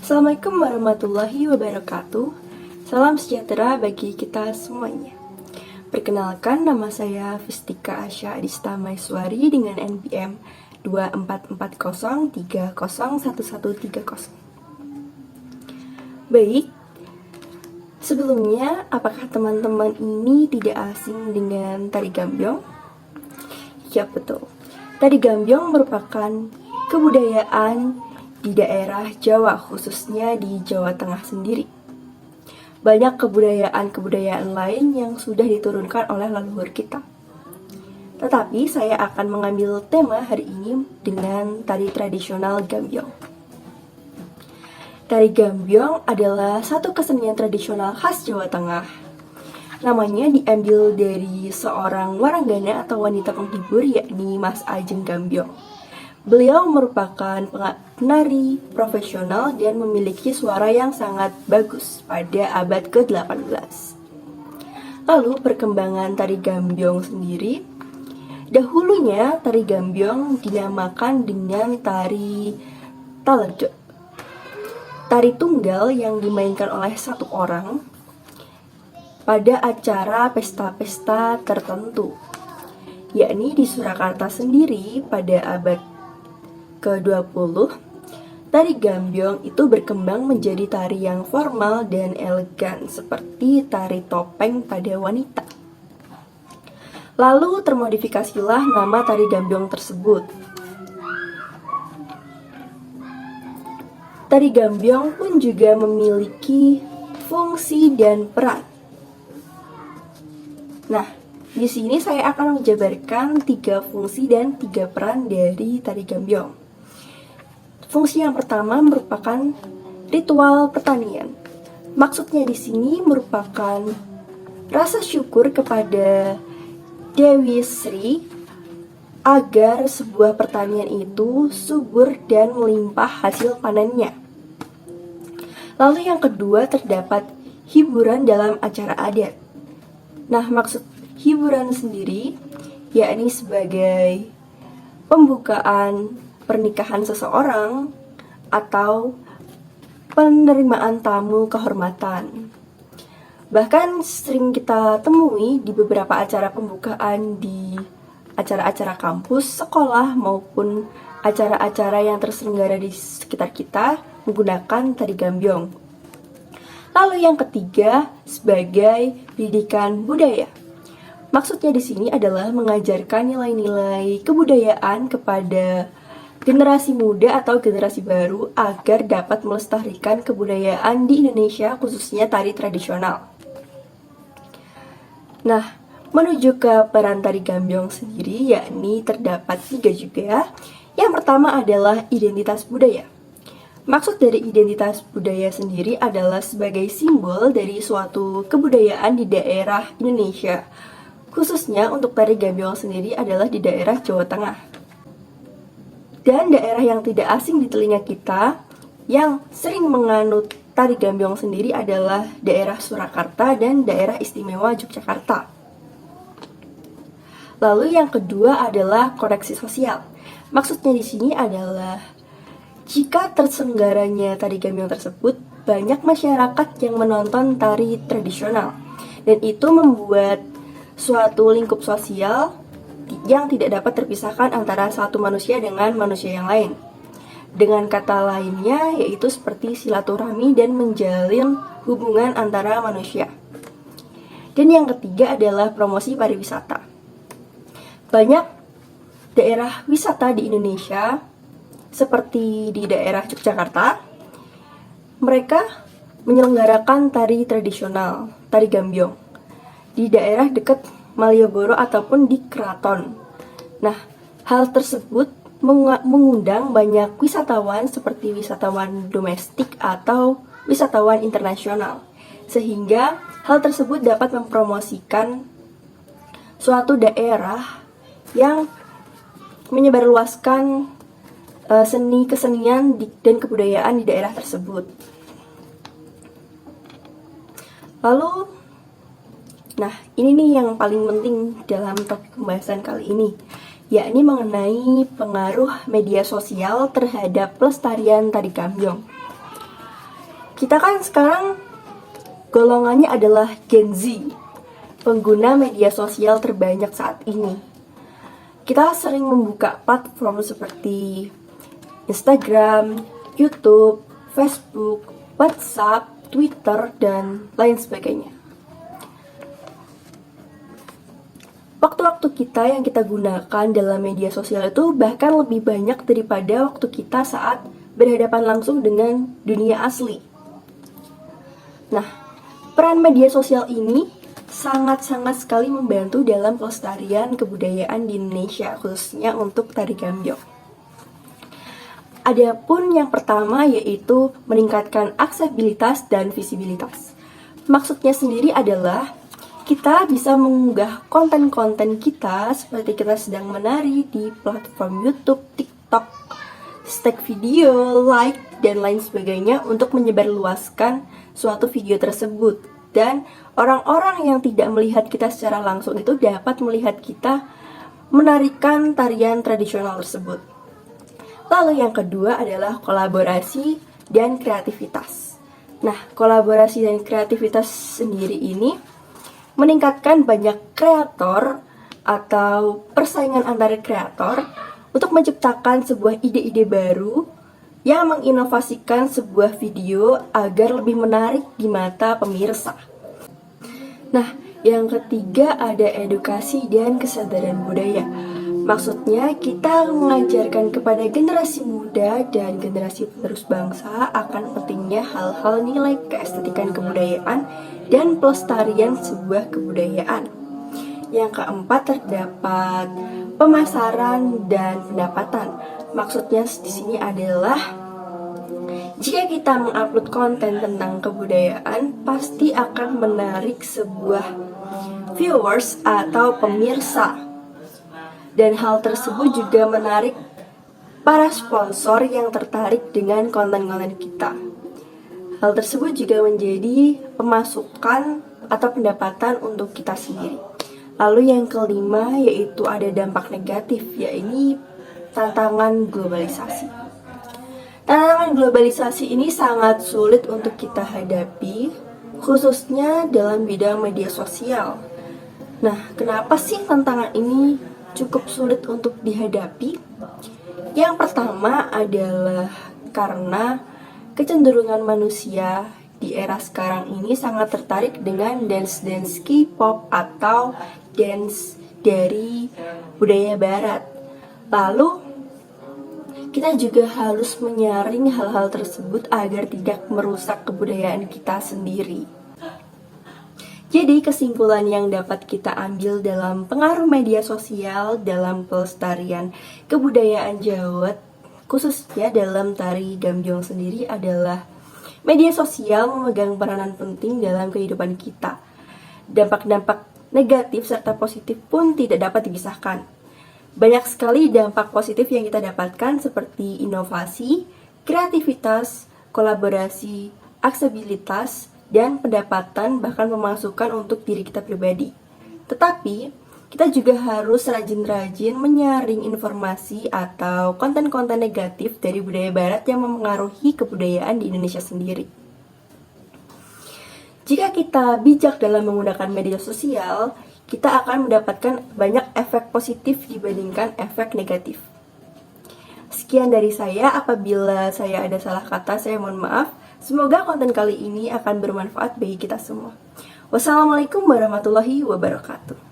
Assalamualaikum warahmatullahi wabarakatuh. Salam sejahtera bagi kita semuanya. Perkenalkan, nama saya Fistika Asya Adista Maiswari dengan NPM 2440301130. Baik, sebelumnya apakah teman-teman ini tidak asing dengan tari gambyong? Ya, betul. Tari gambyong merupakan kebudayaan di daerah Jawa, khususnya di Jawa Tengah sendiri. Banyak kebudayaan-kebudayaan lain yang sudah diturunkan oleh leluhur kita. Tetapi saya akan mengambil tema hari ini dengan tari tradisional gambyong. Tari gambyong adalah satu kesenian tradisional khas Jawa Tengah. Namanya diambil dari seorang waranggana atau wanita penghibur, yakni Mas Ajeng Gambyong. Beliau merupakan penari profesional dan memiliki suara yang sangat bagus pada abad ke-18. Lalu perkembangan tari gambyong sendiri. Dahulunya tari gambyong dinamakan dengan tari taledot. Tari tunggal yang dimainkan oleh satu orang pada acara pesta-pesta tertentu. Yakni di Surakarta sendiri pada abad ke-20, tari gambyong itu berkembang menjadi tari yang formal dan elegan seperti tari topeng pada wanita. Lalu termodifikasilah nama tari gambyong tersebut. Tari gambyong pun juga memiliki fungsi dan peran. Nah, di sini saya akan menjabarkan 3 fungsi dan 3 peran dari tari gambyong. Fungsi yang pertama merupakan ritual pertanian. Maksudnya di sini merupakan rasa syukur kepada Dewi Sri agar sebuah pertanian itu subur dan melimpah hasil panennya. Lalu yang kedua terdapat hiburan dalam acara adat. Nah, maksud hiburan sendiri yakni sebagai pembukaan pernikahan seseorang atau penerimaan tamu kehormatan. Bahkan sering kita temui di beberapa acara pembukaan di acara-acara kampus, sekolah, maupun acara-acara yang terselenggara di sekitar kita menggunakan tari gambyong. Lalu yang ketiga sebagai pendidikan budaya. Maksudnya di sini adalah mengajarkan nilai-nilai kebudayaan kepada generasi muda atau generasi baru agar dapat melestarikan kebudayaan di Indonesia, khususnya tari tradisional. Nah, menuju ke peran tari gambyong sendiri, yakni terdapat 3 juga. Yang pertama adalah identitas budaya. Maksud dari identitas budaya sendiri adalah sebagai simbol dari suatu kebudayaan di daerah Indonesia. Khususnya untuk tari gambyong sendiri adalah di daerah Jawa Tengah. Dan daerah yang tidak asing di telinga kita yang sering menganut tari gambyong sendiri adalah daerah Surakarta dan daerah istimewa Yogyakarta. Lalu yang kedua adalah koneksi sosial. Maksudnya di sini adalah jika terselenggaranya tari gambyong tersebut, banyak masyarakat yang menonton tari tradisional. Dan itu membuat suatu lingkup sosial yang tidak dapat terpisahkan antara satu manusia dengan manusia yang lain. Dengan kata lainnya, yaitu seperti silaturahmi dan menjalin hubungan antara manusia. Dan yang ketiga adalah promosi pariwisata. Banyak daerah wisata di Indonesia, seperti di daerah Yogyakarta, mereka menyelenggarakan tari tradisional, tari gambyong, di daerah dekat Malioboro ataupun di Keraton. Nah, hal tersebut mengundang banyak wisatawan seperti wisatawan domestik atau wisatawan internasional. Sehingga hal tersebut dapat mempromosikan suatu daerah yang menyebarluaskan seni kesenian dan kebudayaan di daerah tersebut. Lalu nah, ini nih yang paling penting dalam topik pembahasan kali ini, yakni mengenai pengaruh media sosial terhadap pelestarian tari gambyong. Kita kan sekarang golongannya adalah Gen Z, pengguna media sosial terbanyak saat ini. Kita sering membuka platform seperti Instagram, YouTube, Facebook, WhatsApp, Twitter, dan lain sebagainya. Waktu-waktu kita yang kita gunakan dalam media sosial itu bahkan lebih banyak daripada waktu kita saat berhadapan langsung dengan dunia asli. Nah, peran media sosial ini sangat-sangat sekali membantu dalam pelestarian kebudayaan di Indonesia, khususnya untuk tari gambyong. Adapun yang pertama yaitu meningkatkan aksesibilitas dan visibilitas. Maksudnya sendiri adalah kita bisa mengunggah konten-konten kita seperti kita sedang menari di platform YouTube, TikTok, tag video, like, dan lain sebagainya untuk menyebarluaskan suatu video tersebut. Dan orang-orang yang tidak melihat kita secara langsung itu dapat melihat kita menarikan tarian tradisional tersebut. Lalu yang kedua adalah kolaborasi dan kreativitas. Nah, kolaborasi dan kreativitas sendiri ini meningkatkan banyak kreator atau persaingan antara kreator untuk menciptakan sebuah ide-ide baru yang menginovasikan sebuah video agar lebih menarik di mata pemirsa. Nah, yang ketiga ada edukasi dan kesadaran budaya. Maksudnya kita mengajarkan kepada generasi muda dan generasi penerus bangsa akan pentingnya hal-hal nilai keestetikan kebudayaan dan pelestarian sebuah kebudayaan. Yang keempat terdapat pemasaran dan pendapatan. Maksudnya di sini adalah jika kita mengupload konten tentang kebudayaan, pasti akan menarik sebuah viewers atau pemirsa. Dan hal tersebut juga menarik para sponsor yang tertarik dengan konten-konten kita. Hal tersebut juga menjadi pemasukan atau pendapatan untuk kita sendiri. Lalu yang kelima yaitu ada dampak negatif, yaitu tantangan globalisasi. Tantangan globalisasi ini sangat sulit untuk kita hadapi, khususnya dalam bidang media sosial. Nah, kenapa sih tantangan ini cukup sulit untuk dihadapi? Yang pertama adalah karena kecenderungan manusia di era sekarang ini sangat tertarik dengan dance K-pop atau dance dari budaya barat. Lalu kita juga harus menyaring hal-hal tersebut agar tidak merusak kebudayaan kita sendiri. Jadi kesimpulan yang dapat kita ambil dalam pengaruh media sosial dalam pelestarian kebudayaan Jawa, khususnya dalam tari gambyong sendiri adalah media sosial memegang peranan penting dalam kehidupan kita. Dampak-dampak negatif serta positif pun tidak dapat dipisahkan. Banyak sekali dampak positif yang kita dapatkan seperti inovasi, kreativitas, kolaborasi, aksesibilitas, dan pendapatan bahkan pemasukan untuk diri kita pribadi. Tetapi, kita juga harus rajin-rajin menyaring informasi atau konten-konten negatif dari budaya barat yang mempengaruhi kebudayaan di Indonesia sendiri. Jika kita bijak dalam menggunakan media sosial, kita akan mendapatkan banyak efek positif dibandingkan efek negatif. Sekian dari saya, apabila saya ada salah kata, saya mohon maaf. Semoga konten kali ini akan bermanfaat bagi kita semua. Wassalamualaikum warahmatullahi wabarakatuh.